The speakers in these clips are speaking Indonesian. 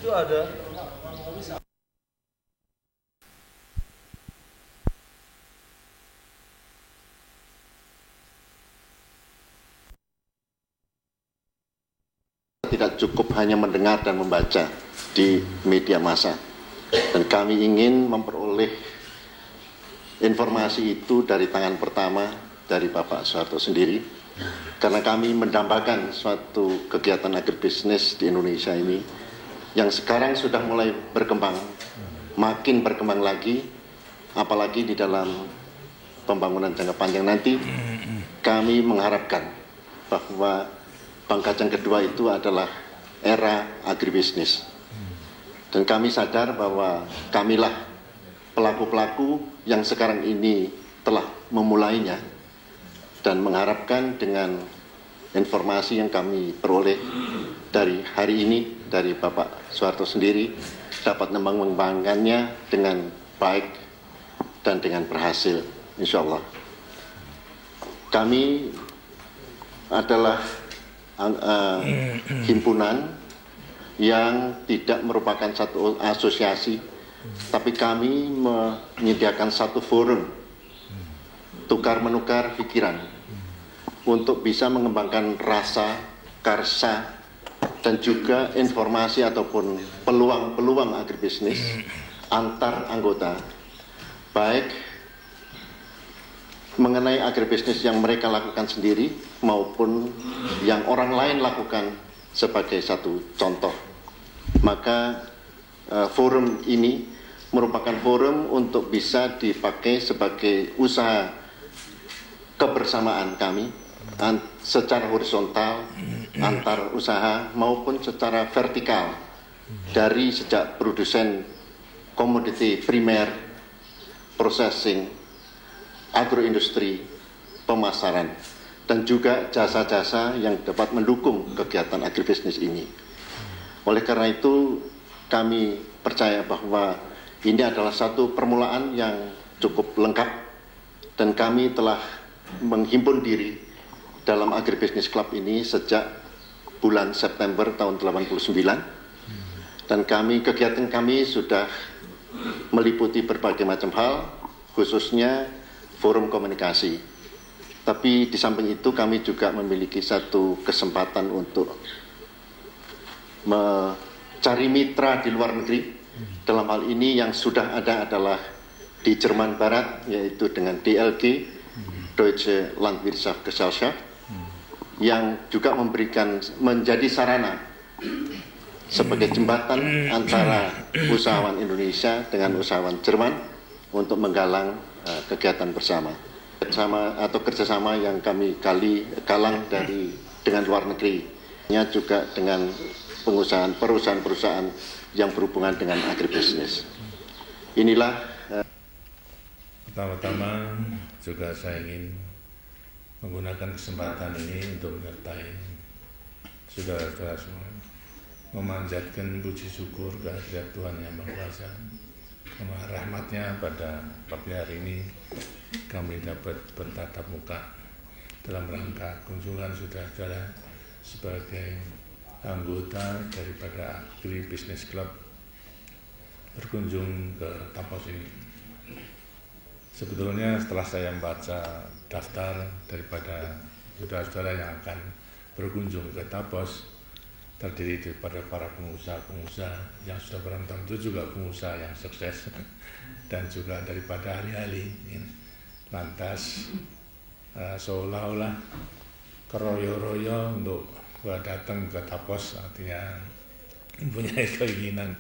Itu ada. Tidak cukup hanya mendengar dan membaca di media massa, dan kami ingin memperoleh informasi itu dari tangan pertama dari Bapak Soeharto sendiri, karena kami mendambakan suatu kegiatan agribisnis di Indonesia ini yang sekarang sudah mulai berkembang, makin berkembang lagi, apalagi di dalam pembangunan jangka panjang nanti. Kami mengharapkan bahwa pangkatan kedua itu adalah era agribisnis. Dan kami sadar bahwa kamilah pelaku-pelaku yang sekarang ini telah memulainya, dan mengharapkan dengan informasi yang kami peroleh dari hari ini dari Bapak Soeharto sendiri dapat mengembangkannya dengan baik dan dengan berhasil, insya Allah. Kami adalah himpunan yang tidak merupakan satu asosiasi, tapi kami menyediakan satu forum tukar menukar pikiran untuk bisa mengembangkan rasa, karsa, dan juga informasi ataupun peluang-peluang agribisnis antar anggota, baik mengenai agribisnis yang mereka lakukan sendiri maupun yang orang lain lakukan sebagai satu contoh. Maka forum ini merupakan forum untuk bisa dipakai sebagai usaha kebersamaan kami secara horizontal antar usaha maupun secara vertikal, dari sejak produsen komoditi primer, processing, agroindustri, pemasaran, dan juga jasa-jasa yang dapat mendukung kegiatan agribisnis ini. Oleh karena itu, kami percaya bahwa ini adalah satu permulaan yang cukup lengkap, dan kami telah menghimpun diri dalam agribisnis club ini sejak bulan September tahun 89, dan kegiatan kami sudah meliputi berbagai macam hal, khususnya forum komunikasi. Tapi di samping itu kami juga memiliki satu kesempatan untuk mencari mitra di luar negeri. Dalam hal ini yang sudah ada adalah di Jerman Barat, yaitu dengan DLG, Deutsche Landwirtschaftsgesellschaft, yang juga menjadi sarana sebagai jembatan antara usahawan Indonesia dengan usahawan Jerman untuk menggalang kegiatan bersama atau kerjasama yang kami galang dengan luar negeri, juga dengan perusahaan-perusahaan yang berhubungan dengan agribisnis. Inilah pertama-tama juga saya ingin menggunakan kesempatan ini untuk menyertai saudara-saudara semua, memanjatkan puji syukur kehadirat Tuhan Yang Maha Kuasa, karena rahmatnya pada pagi hari ini kami dapat bertatap muka dalam rangka kunjungan saudara-saudara sebagai anggota daripada Agri Business Club berkunjung ke Tapos ini. Sebetulnya setelah saya membaca daftar daripada saudara-saudara yang akan berkunjung ke Tapos, terdiri daripada para pengusaha-pengusaha yang sudah berantang, itu juga pengusaha yang sukses, dan juga daripada ahli-ahli. Lantas seolah-olah keroyo-royo untuk datang ke Tapos, artinya mempunyai keinginan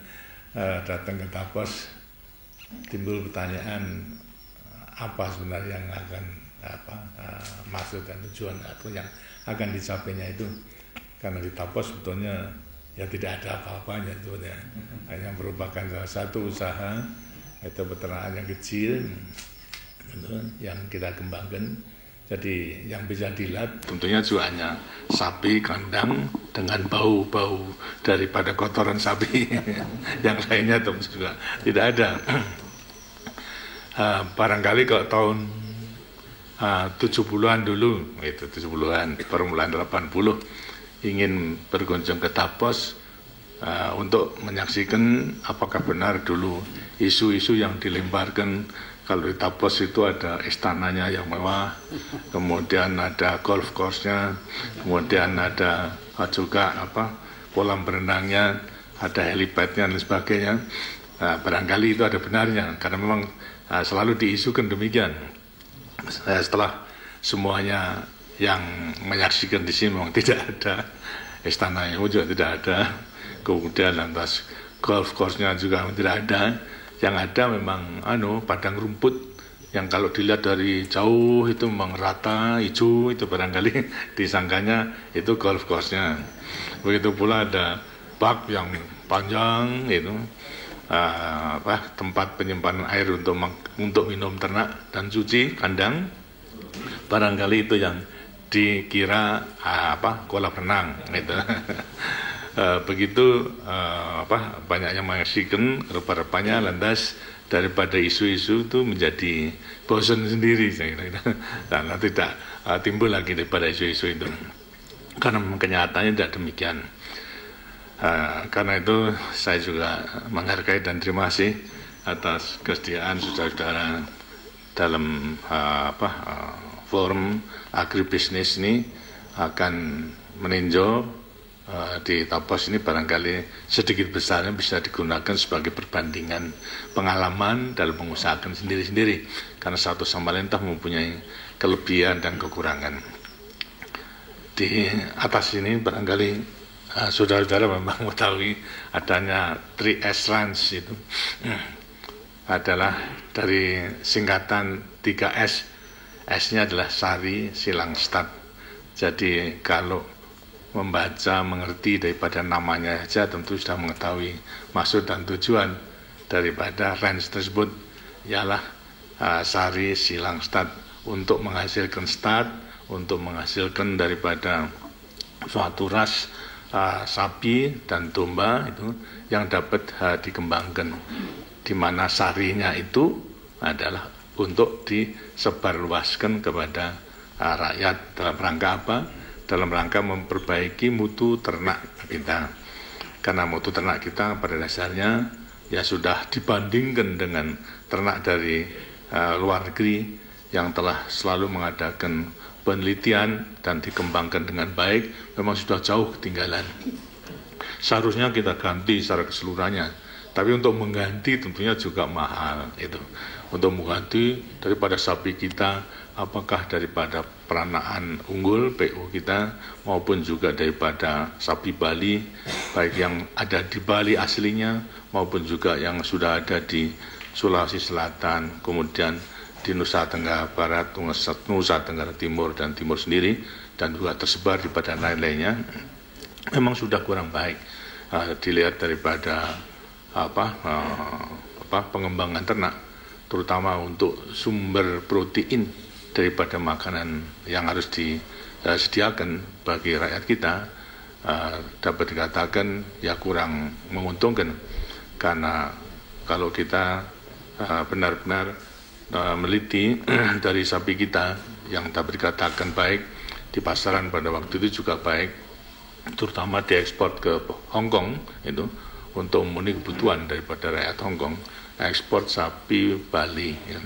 datang ke Tapos. Timbul pertanyaan, apa sebenarnya yang akan maksud dan tujuan atau yang akan dicapainya itu. Karena di Tapos sebetulnya ya tidak ada apa-apanya sebetulnya, hanya merupakan salah satu usaha, itu peternakan yang kecil yang kita kembangkan. Jadi yang bisa dilihat tentunya juga hanya sapi kandang dengan bau-bau daripada kotoran sapi. Yang lainnya tentu juga tidak ada. Barangkali kalau tahun 70-an dulu, itu 70-an, permulaan 80, ingin berkunjung ke Tapos, untuk menyaksikan apakah benar dulu isu-isu yang dilemparkan kalau di Tapos itu ada istananya yang mewah, kemudian ada golf course-nya, kemudian ada juga kolam berenangnya, ada helipad-nya dan sebagainya. Barangkali itu ada benarnya karena memang selalu diisukan demikian. Setelah semuanya yang menyaksikan di sini memang tidak ada istananya juga tidak ada, kemudian lantas golf course-nya juga tidak ada. Yang ada memang padang rumput yang kalau dilihat dari jauh itu memang rata hijau, itu barangkali disangkanya itu golf course-nya. Begitu pula ada bak yang panjang itu tempat penyimpanan air untuk minum ternak dan cuci kandang. Barangkali itu yang dikira kolam renang gitu. Begitu banyaknya menyaksikan rupa-rupanya lantas daripada isu-isu itu menjadi bosan sendiri dan tidak timbul lagi daripada isu-isu itu karena kenyataannya tidak demikian. Karena itu saya juga menghargai dan terima kasih atas kesediaan saudara-saudara dalam forum agribisnis ini akan meninjau di Tapos ini barangkali sedikit besarnya bisa digunakan sebagai perbandingan pengalaman dalam mengusahakan sendiri-sendiri karena satu sama lain mempunyai kelebihan dan kekurangan. Di atas ini barangkali saudara-saudara memang mengetahui adanya 3S Ranch itu adalah dari singkatan 3S. S-nya adalah Sari Silang Stad. Jadi kalau membaca, mengerti daripada namanya saja tentu sudah mengetahui maksud dan tujuan daripada ranch tersebut ialah Sari Silang Stad, untuk menghasilkan stud, untuk menghasilkan daripada suatu ras sapi dan domba itu yang dapat dikembangkan, di mana sarinya itu adalah untuk disebarluaskan kepada rakyat dalam rangka apa? Dalam rangka memperbaiki mutu ternak kita. Karena mutu ternak kita pada dasarnya ya sudah dibandingkan dengan ternak dari luar negeri yang telah selalu mengadakan penelitian dan dikembangkan dengan baik, memang sudah jauh ketinggalan. Seharusnya kita ganti secara keseluruhannya, tapi untuk mengganti tentunya juga mahal itu. Untuk mengganti daripada sapi kita, apakah daripada peranaan unggul PU kita maupun juga daripada sapi Bali, baik yang ada di Bali aslinya maupun juga yang sudah ada di Sulawesi Selatan, kemudian di Nusa Tenggara Barat, Nusa Tenggara Timur dan Timur sendiri, dan juga tersebar di pada lain-lainnya, memang sudah kurang baik dilihat daripada pengembangan ternak, terutama untuk sumber protein daripada makanan yang harus disediakan bagi rakyat kita, dapat dikatakan ya kurang menguntungkan. Karena kalau kita benar-benar meliti dari sapi kita yang dapat dikatakan baik di pasaran pada waktu itu juga baik, terutama diekspor ke Hong Kong itu untuk memenuhi kebutuhan daripada rakyat Hong Kong, ekspor sapi Bali ya.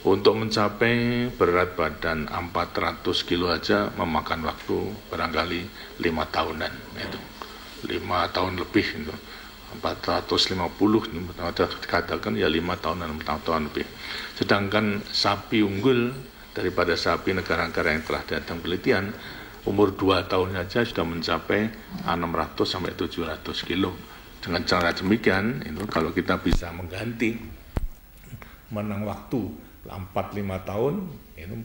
Untuk mencapai berat badan 400 kilo aja memakan waktu barangkali 5 tahunan itu. 5 tahun lebih itu. 450 dikatakan ya 5 tahunan, 6 tahun lebih. Sedangkan sapi unggul daripada sapi negara-negara yang telah datang penelitian, umur 2 tahun saja sudah mencapai 600 sampai 700 kilo. Dengan cara demikian, itu kalau kita bisa mengganti menang waktu 4-5 tahun, itu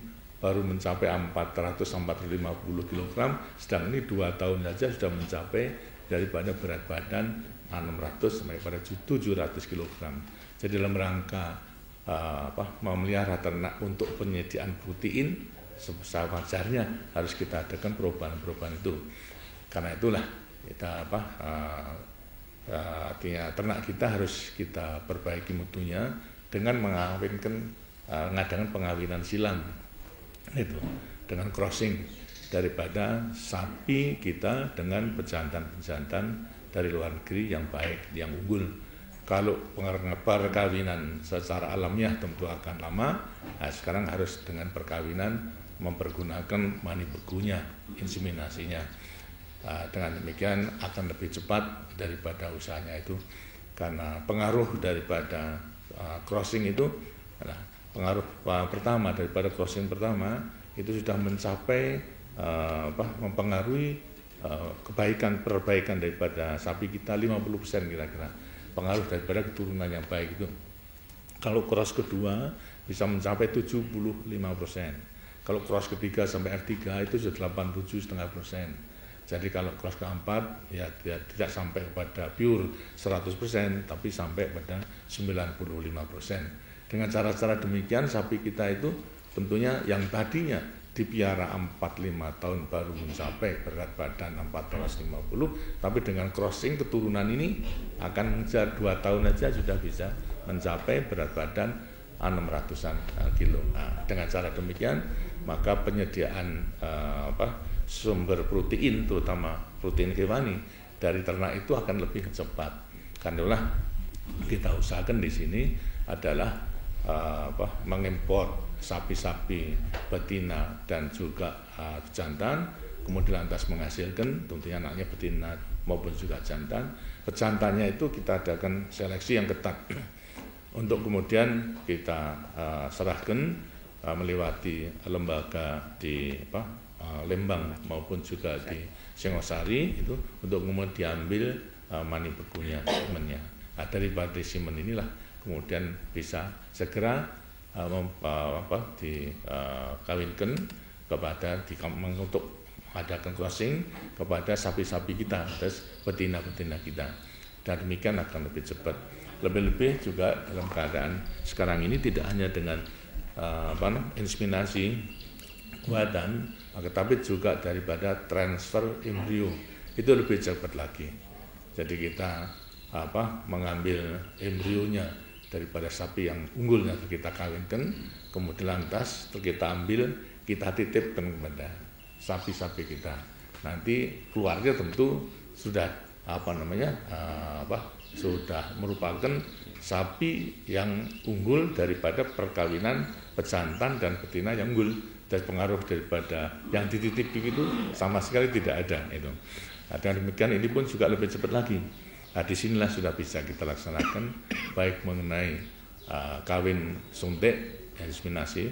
baru mencapai 400-450 kg, sedang ini 2 tahun saja sudah mencapai daripada berat badan 600 sampai pada 700 kg. Jadi dalam rangka memelihara ternak untuk penyediaan protein, sebesar wajarnya harus kita adakan perubahan-perubahan itu. Karena itulah kita artinya ternak kita harus kita perbaiki mutunya dengan mengadakan pengawinan silang itu, dengan crossing daripada sapi kita dengan pejantan-pejantan dari luar negeri yang baik, yang unggul. Kalau perkawinan secara alamiah tentu akan lama, nah sekarang harus dengan perkawinan mempergunakan mani begunya, inseminasinya. Dengan demikian akan lebih cepat daripada usahanya itu, karena pengaruh daripada crossing itu, pengaruh pertama daripada crossing pertama itu sudah mencapai mempengaruhi perbaikan daripada sapi kita 50% kira-kira, pengaruh daripada keturunan yang baik itu. Kalau cross kedua bisa mencapai 75%, kalau cross ketiga sampai R3 itu sudah 87,5%. Jadi kalau cross keempat ya tidak sampai kepada pure 100%, tapi sampai pada 95%. Dengan cara-cara demikian sapi kita itu tentunya yang tadinya dipiara 4-5 tahun baru mencapai berat badan 450, tapi dengan crossing keturunan ini akan mengejar 2 tahun saja sudah bisa mencapai berat badan 600-an kilo. Dengan cara demikian maka penyediaan sumber protein, terutama protein hewani dari ternak itu akan lebih cepat. Karena kita usahakan di sini adalah mengimpor sapi-sapi betina dan juga jantan, kemudian lantas menghasilkan tentunya anaknya betina maupun juga jantan. Pejantannya itu kita adakan seleksi yang ketat untuk kemudian kita serahkan melewati lembaga di Lembang maupun juga di Singosari itu untuk kemudian diambil mani begunya, semennya. Daripada semen inilah kemudian bisa segera dikawinkan kepada untuk adakan crossing kepada sapi-sapi kita, terus betina-betina kita. Dan demikian akan lebih cepat. Lebih-lebih juga dalam keadaan sekarang ini tidak hanya dengan inseminasi buatan, tetapi juga daripada transfer embrio itu lebih cepat lagi. Jadi kita mengambil embrionya daripada sapi yang unggulnya kita kawinkan, kemudian lantas kita ambil, kita titipkan kepada sapi-sapi kita. Nanti keluarga tentu sudah sudah merupakan sapi yang unggul daripada perkawinan pejantan dan betina yang unggul, dan pengaruh daripada yang dititip itu sama sekali tidak ada itu. Dengan demikian ini pun juga lebih cepat lagi. Disinilah sudah bisa kita laksanakan baik mengenai kawin suntik, inseminasi,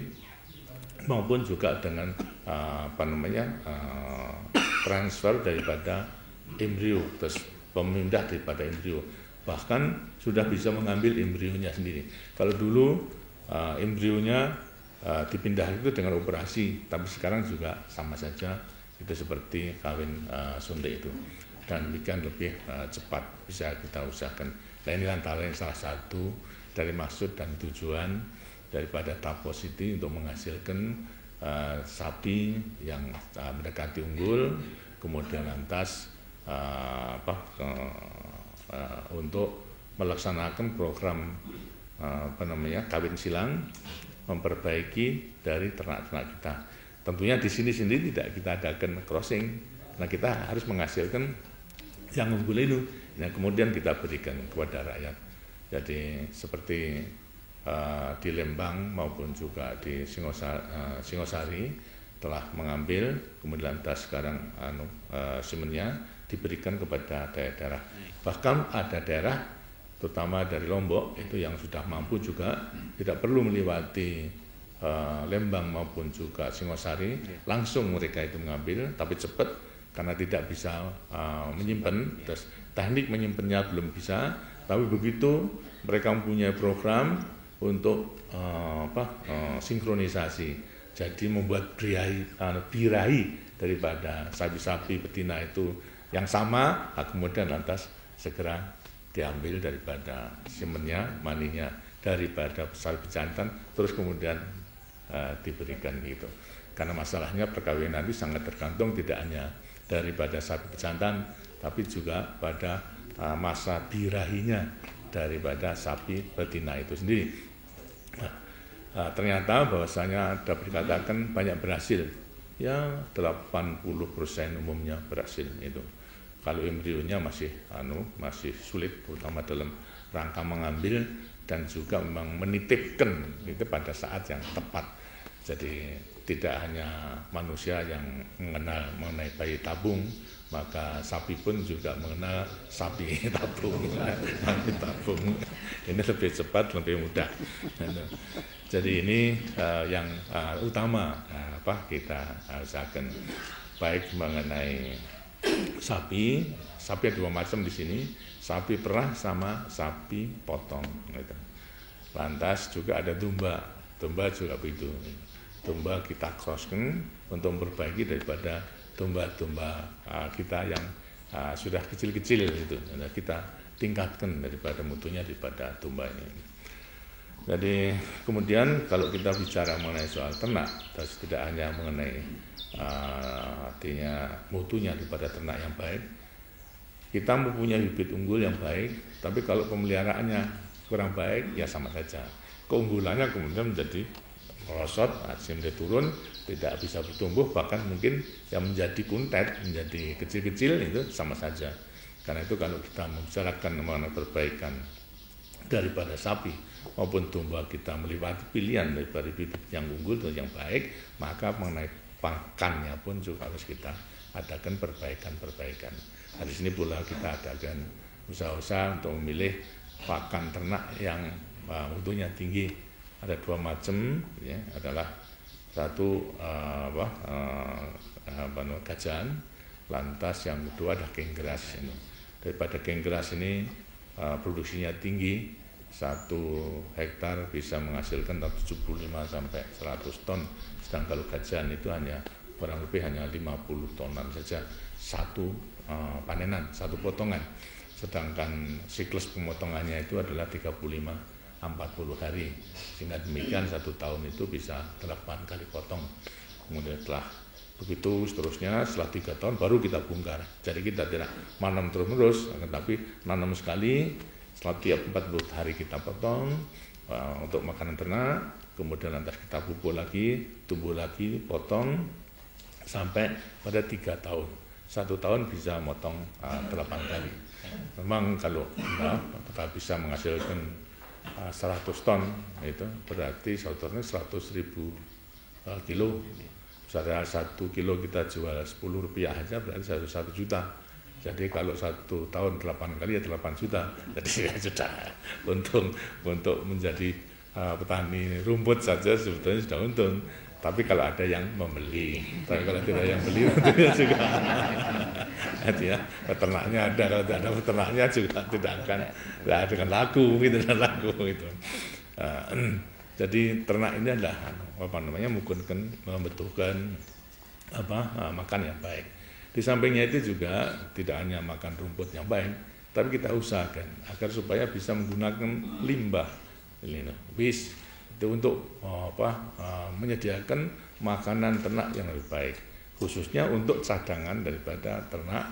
maupun juga dengan transfer daripada embrio, terus pemindah daripada embrio. Bahkan sudah bisa mengambil embrionya sendiri. Kalau dulu embrionya dipindah itu dengan operasi, tapi sekarang juga sama saja itu seperti kawin suntik itu. Dan demikian lebih cepat bisa kita usahakan. Nah, ini antara salah satu dari maksud dan tujuan daripada Tapos itu untuk menghasilkan sapi yang mendekati unggul, kemudian lantas untuk melaksanakan program kawin silang, memperbaiki dari ternak-ternak kita. Tentunya di sini sendiri tidak kita adakan crossing. Nah, kita harus menghasilkan yang unggul itu, nah kemudian kita berikan kepada rakyat. Jadi seperti di Lembang maupun juga di Singosari telah mengambil, kemudian lantas sekarang semennya diberikan kepada daerah-daerah. Bahkan ada daerah, terutama dari Lombok itu yang sudah mampu juga tidak perlu melewati Lembang maupun juga Singosari, langsung mereka itu mengambil, tapi cepat. Karena tidak bisa menyimpan, terus teknik menyimpannya belum bisa, tapi begitu mereka mempunyai program untuk sinkronisasi, jadi membuat birahi daripada sapi-sapi betina itu yang sama, kemudian lantas segera diambil daripada semennya, maninya daripada sapi jantan, terus kemudian diberikan gitu. Karena masalahnya perkawinan itu sangat tergantung tidak hanya daripada sapi pejantan, tapi juga pada masa birahinya daripada sapi betina itu sendiri. Ternyata bahwasanya dapat dikatakan banyak berhasil, ya 80% umumnya berhasil itu. kalau embrionya masih sulit, terutama dalam rangka mengambil dan juga memang menitipkan itu pada saat yang tepat. Jadi tidak hanya manusia yang mengenal mengenai bayi tabung, maka sapi pun juga mengenal sapi tabung. Sapi tabung ini lebih cepat, lebih mudah. Jadi ini yang utama kita usahakan, baik mengenai sapi ada 2 macam di sini, sapi perah sama sapi potong. Gitu. Lantas juga ada domba juga begitu. Domba kita crosskan untuk memperbaiki daripada domba-domba kita yang sudah kecil-kecil itu. Kita tingkatkan daripada mutunya daripada domba ini. Jadi kemudian kalau kita bicara mengenai soal ternak, tidak hanya mengenai artinya mutunya daripada ternak yang baik, kita mempunyai bibit unggul yang baik, tapi kalau pemeliharaannya kurang baik, ya sama saja. Keunggulannya kemudian menjadi merosot, hasilnya turun, tidak bisa bertumbuh, bahkan mungkin yang menjadi kuntet, menjadi kecil-kecil itu sama saja. Karena itu kalau kita membicarakan mengenai perbaikan daripada sapi maupun domba, kita melewati pilihan daripada bibit yang unggul dan yang baik, maka mengenai pakannya pun juga harus kita adakan perbaikan-perbaikan. Nah, di sini pula kita adakan usaha-usaha untuk memilih pakan ternak yang mutunya tinggi. Ada 2 macam, ya, adalah satu gajahan, lantas yang kedua ada genggeras. Ini daripada genggeras ini produksinya tinggi, 1 hektar bisa menghasilkan 75 sampai 100 ton, sedangkan kalau gajahan itu hanya kurang lebih hanya 50 tonan saja satu panenan, satu potongan, sedangkan siklus pemotongannya itu adalah 35-40 hari, sehingga demikian 1 tahun itu bisa 8 kali potong. Kemudian setelah begitu seterusnya, setelah 3 tahun baru kita bongkar. Jadi kita tidak nanam terus-menerus, tetapi nanam sekali, setelah tiap 40 hari kita potong untuk makanan ternak, kemudian lantas kita pupuk lagi, tumbuh lagi, potong sampai pada 3 tahun. 1 tahun bisa motong 8 kali. Memang kalau kita bisa menghasilkan 100 ton, itu berarti saudaranya 100.000 kilo. Misalnya 1 kilo kita jual Rp10 aja, berarti 1 juta. Jadi kalau 1 tahun 8 kali ya 8 juta. Jadi sudah untung untuk menjadi petani rumput saja sebetulnya sudah untung. Tapi kalau ada yang membeli, tapi kalau tidak yang beli tentunya juga. Jadi ya, peternaknya ada, kalau tidak ada peternaknya juga tidak akan laku gitu, itu. Jadi ternak ini adalah membutuhkan makan yang baik. Di sampingnya itu juga tidak hanya makan rumput yang baik, tapi kita usahakan agar supaya bisa menggunakan limbah bis itu untuk menyediakan makanan ternak yang lebih baik, khususnya untuk cadangan daripada ternak,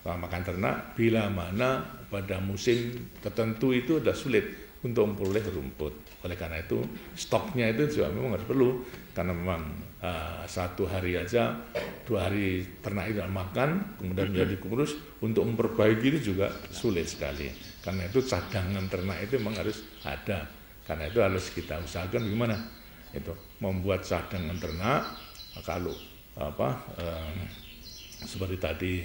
makan ternak bila mana pada musim tertentu itu sudah sulit untuk memperoleh rumput. Oleh karena itu stoknya itu juga memang harus perlu, karena memang 1 hari aja 2 hari ternak itu makan, kemudian menjadi kurus, untuk memperbaiki itu juga sulit sekali. Karena itu cadangan ternak itu memang harus ada. Karena itu harus kita usahakan gimana itu membuat cadangan ternak. Kalau seperti tadi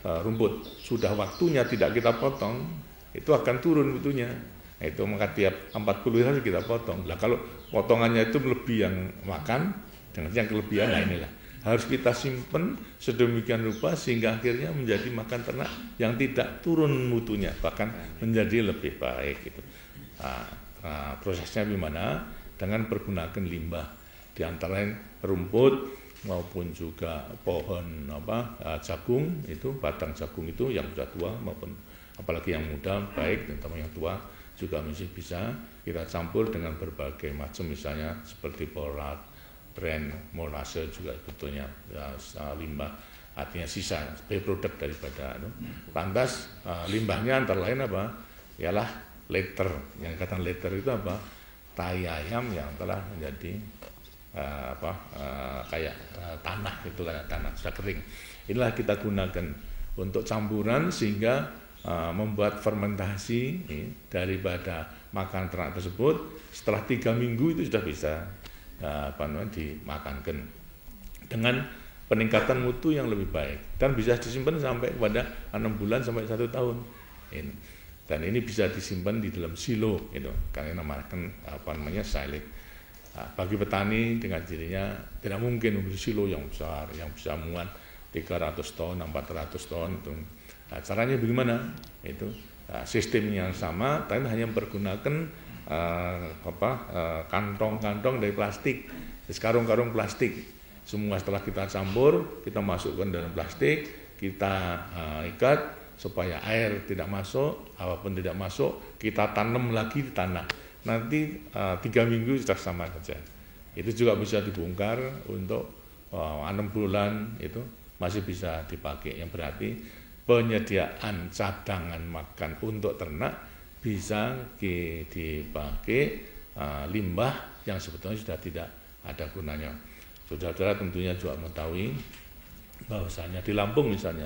rumput sudah waktunya tidak kita potong, itu akan turun mutunya. Itu maka tiap 40 hari kita potong. Lah kalau potongannya itu lebih yang makan dengan yang kelebihan, nah inilah harus kita simpen sedemikian rupa sehingga akhirnya menjadi makan ternak yang tidak turun mutunya, bahkan menjadi lebih baik gitu. Prosesnya gimana? Dengan pergunakan limbah, di antara lain rumput maupun juga pohon jagung, itu batang jagung itu yang sudah tua maupun apalagi yang muda baik, terutama yang tua juga masih bisa kita campur dengan berbagai macam, misalnya seperti borat, bran, molase juga sebetulnya limbah, artinya sisa produk daripada lantas limbahnya antara lain ialah letter. Yang kata letter itu tai ayam yang telah menjadi kayak tanah, itu kayak tanah sudah kering. Inilah kita gunakan untuk campuran sehingga membuat fermentasi daripada makanan ternak tersebut setelah 3 minggu itu sudah bisa dimakankan dengan peningkatan mutu yang lebih baik dan bisa disimpan sampai kepada 6 bulan sampai 1 tahun. Dan ini bisa disimpan di dalam silo gitu, karena namakan silage. Bagi petani dengan dirinya tidak mungkin membeli silo yang besar yang bisa muat 300 ton, 400 ton itu. Caranya bagaimana? Itu sistem yang sama, tapi hanya mempergunakan kantong-kantong dari plastik, karung-karung plastik. Semua setelah kita campur, kita masukkan dalam plastik, kita ikat supaya air tidak masuk, apapun tidak masuk, kita tanam lagi di tanah. Nanti 3 minggu sudah sama saja. Itu juga bisa dibongkar untuk 6 bulan itu masih bisa dipakai. Yang berarti penyediaan cadangan makan untuk ternak bisa dipakai limbah yang sebetulnya sudah tidak ada gunanya. Saudara-saudara tentunya juga mengetahui bahwasanya di Lampung misalnya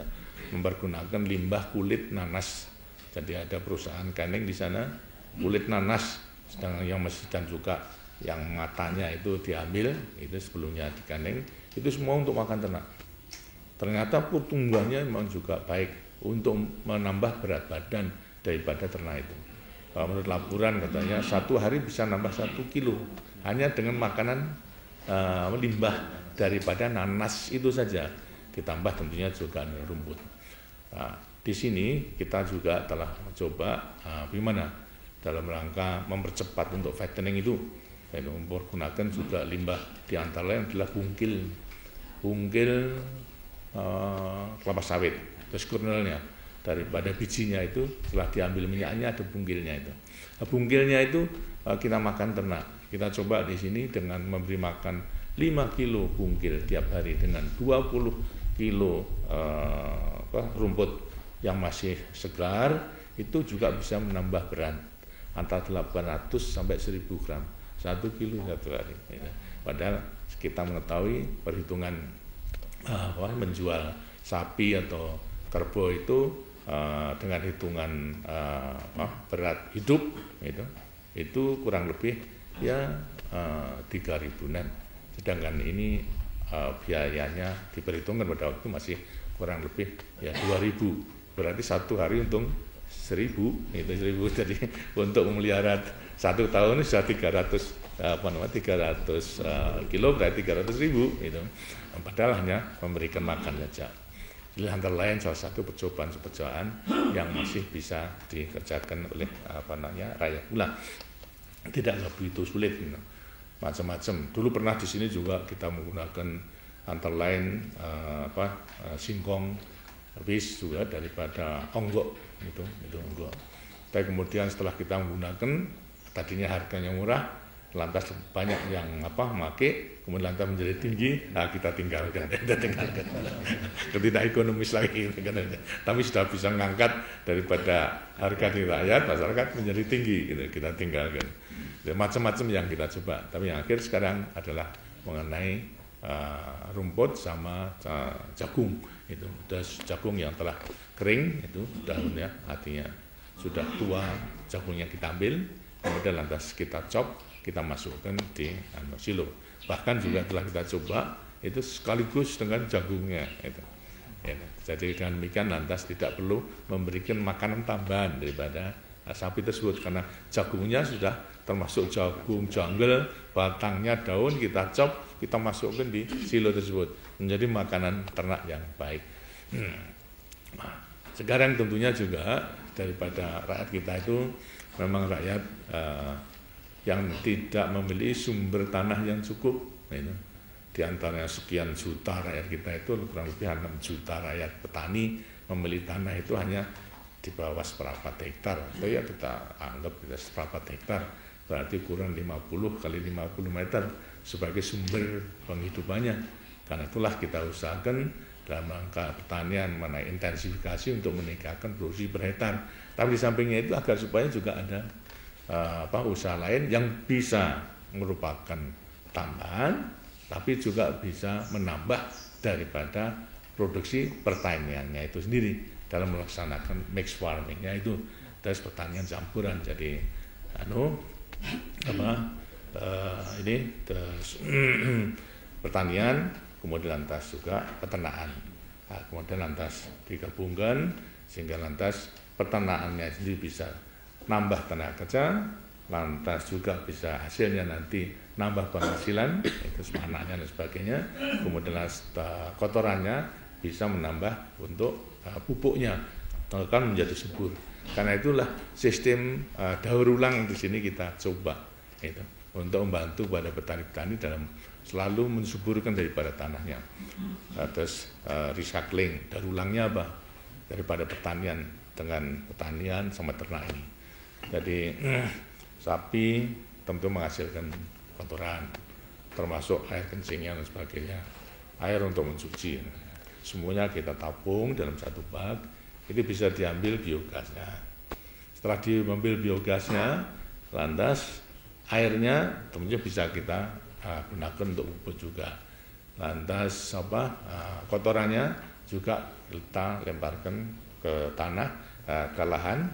mempergunakan limbah kulit nanas. Jadi ada perusahaan canning di sana, kulit nanas, sedang yang mesin dan juga yang matanya itu diambil, itu sebelumnya di canning, itu semua untuk makan ternak. Ternyata pertumbuhannya memang juga baik untuk menambah berat badan daripada ternak itu. Menurut laporan katanya 1 hari bisa nambah 1 kilo hanya dengan makanan limbah daripada nanas itu saja, ditambah tentunya juga rumput. Nah, di sini kita juga telah mencoba bagaimana dalam rangka mempercepat untuk fattening itu, mempergunakan juga limbah di antara lain adalah bungkil kelapa sawit, terus kernelnya daripada bijinya itu setelah diambil minyaknya ada bungkilnya itu. Nah, bungkilnya itu kita makan ternak. Kita coba di sini dengan memberi makan 5 kilo bungkil tiap hari dengan 20 kilo rumput yang masih segar, itu juga bisa menambah berat antara 800 sampai 1000 gram 1 kilo 1 hari. Padahal kita mengetahui perhitungan menjual sapi atau kerbau itu dengan hitungan berat hidup itu kurang lebih ya 3.000-an. Sedangkan ini biayanya diperhitungkan pada waktu masih kurang lebih ya 2.000. Berarti 1 hari untung 1.000, itu 1.000. Jadi untuk memelihara 1 tahun sudah 300 kilo berarti 300.000 itu. Padahal hanya memberikan makan saja. Ini antara lain salah satu percobaan yang masih bisa dikerjakan oleh rakyat pula. Tidak begitu sulit, macam-macam. Dulu pernah di sini juga kita menggunakan antara lain singkong habis juga daripada onggok itu onggok. Tapi kemudian setelah kita menggunakan, tadinya harganya murah, lantas banyak yang make, kemudian lantas menjadi tinggi, kita tinggalkan. Tidak ekonomis lagi, tapi sudah bisa mengangkat daripada harga di rakyat, masyarakat menjadi tinggi, kita tinggalkan. Macam-macam yang kita coba, tapi yang akhir sekarang adalah mengenai rumput sama jagung. Itu jagung yang telah kering, itu daunnya artinya sudah tua, jagungnya kita ambil, kemudian lantas kita chop, kita masukkan di silo. Bahkan juga telah kita coba itu sekaligus dengan jagungnya itu. Jadi dengan demikian lantas tidak perlu memberikan makanan tambahan daripada sapi tersebut, karena jagungnya sudah termasuk jagung jungle, batangnya daun kita chop, kita masukkan di silo tersebut, menjadi makanan ternak yang baik. Sekarang tentunya juga daripada rakyat kita itu memang rakyat yang tidak memiliki sumber tanah yang cukup. Di antaranya sekian juta rakyat kita itu kurang lebih 6 juta rakyat petani memiliki tanah itu hanya di bawah seperempat hektar, atau ya kita anggap kita seperempat hektar, berarti kurang 50 kali 50 meter sebagai sumber penghidupannya. Karena itulah kita usahakan dalam rangka pertanian mengenai intensifikasi untuk meningkatkan produksi per hektar. Tapi di sampingnya itu agar supaya juga ada usaha lain yang bisa merupakan tambahan, tapi juga bisa menambah daripada produksi pertaniannya itu sendiri dalam melaksanakan mixed farmingnya itu terus pertanian campuran. Jadi ini terus pertanian, kemudian lantas juga peternakan, kemudian lantas digabungkan sehingga lantas peternakannya sendiri bisa nambah tenaga kerja, lantas juga bisa hasilnya nanti nambah penghasilan, itu anaknya dan sebagainya, kemudian kotorannya bisa menambah untuk pupuknya, akan menjadi subur. Karena itulah sistem daur ulang di sini kita coba itu untuk membantu pada petani-petani dalam selalu mensuburkan daripada tanahnya. Terus recycling, daur ulangnya apa? Daripada pertanian dengan pertanian sama ternak ini. Jadi sapi tentu menghasilkan kotoran, termasuk air kencingnya dan sebagainya, air untuk mencuci. Semuanya kita tabung dalam satu bak, itu bisa diambil biogasnya. Setelah diambil biogasnya, lantas airnya tentunya bisa kita gunakan untuk pupuk juga. Lantas kotorannya juga kita lemparkan ke tanah, ke lahan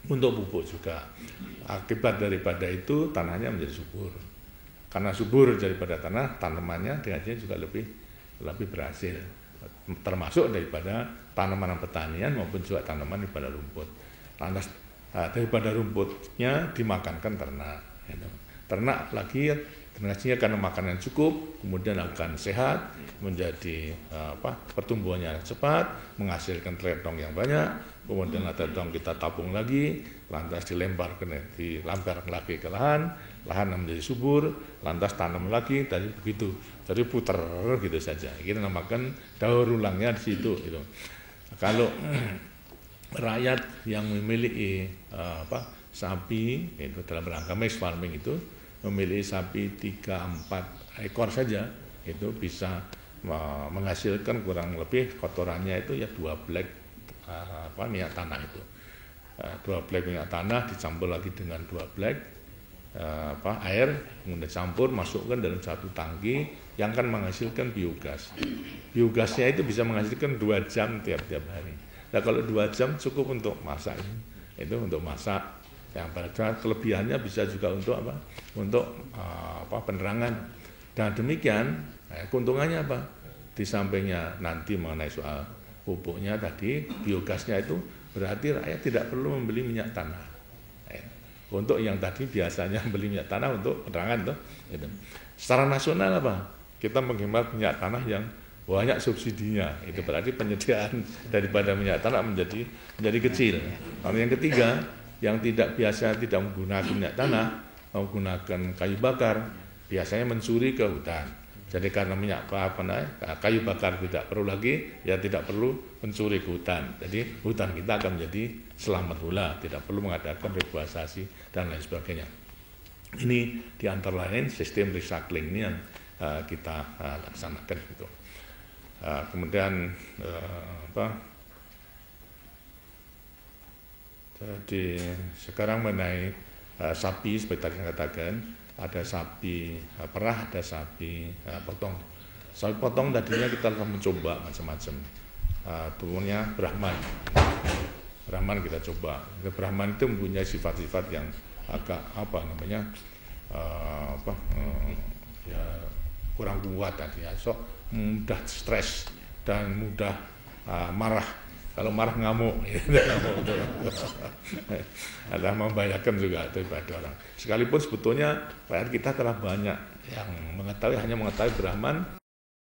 untuk pupuk juga. Akibat daripada itu tanahnya menjadi subur. Karena subur daripada tanah, tanamannya dengannya juga lebih berhasil. Termasuk daripada tanaman pertanian maupun juga tanaman daripada rumput. Lantas daripada rumputnya dimakankan ternak. Ternak lagi tenaganya karena makanan cukup, kemudian akan sehat, menjadi pertumbuhannya cepat, menghasilkan teletong yang banyak, kemudian teletong kita tabung lagi, lantas dilemparkan lagi ke lahan menjadi subur, lantas tanam lagi, tadi begitu, jadi putar gitu saja. Kita namakan daur ulangnya di situ. Gitu. Kalau rakyat yang memiliki sapi itu dalam rangka mixed farming itu memilih sapi 3-4 ekor saja itu bisa menghasilkan kurang lebih kotorannya itu ya 2 blek minyak tanah itu. 2 blek minyak tanah dicampur lagi dengan 2 blek air, kemudian campur masukkan dalam satu tangki yang akan menghasilkan biogas. Biogasnya itu bisa menghasilkan 2 jam tiap-tiap hari. Nah kalau 2 jam cukup untuk masak, itu untuk masak. Yang pada kelebihannya bisa juga untuk untuk penerangan. Dan demikian keuntungannya apa? Di sampingnya nanti mengenai soal pupuknya tadi, biogasnya itu berarti rakyat tidak perlu membeli minyak tanah. Untuk yang tadi biasanya beli minyak tanah untuk penerangan tuh. Gitu. Secara nasional apa? Kita menghemat minyak tanah yang banyak subsidinya. Itu berarti penyediaan daripada minyak tanah menjadi kecil. Lalu yang ketiga, yang tidak menggunakan minyak tanah, menggunakan kayu bakar, biasanya mencuri ke hutan. Jadi karena kayu bakar tidak perlu lagi, ya tidak perlu mencuri ke hutan. Jadi hutan kita akan menjadi selamat pula, tidak perlu mengadakan reforestasi dan lain sebagainya. Ini di antara lain sistem recycling ini yang kita laksanakan gitu. Kemudian jadi sekarang mengenai sapi seperti tadi saya katakan, ada sapi perah, ada sapi potong. Sapi potong tadinya kita akan mencoba macam-macam. Turunnya Brahman kita coba. Brahman itu mempunyai sifat-sifat yang agak kurang kuat tadi ya. So mudah stres dan mudah marah. Kalau marah ngamuk, ada membahayakan juga daripada orang. Sekalipun sebetulnya rakyat kita telah banyak yang hanya mengetahui Brahman.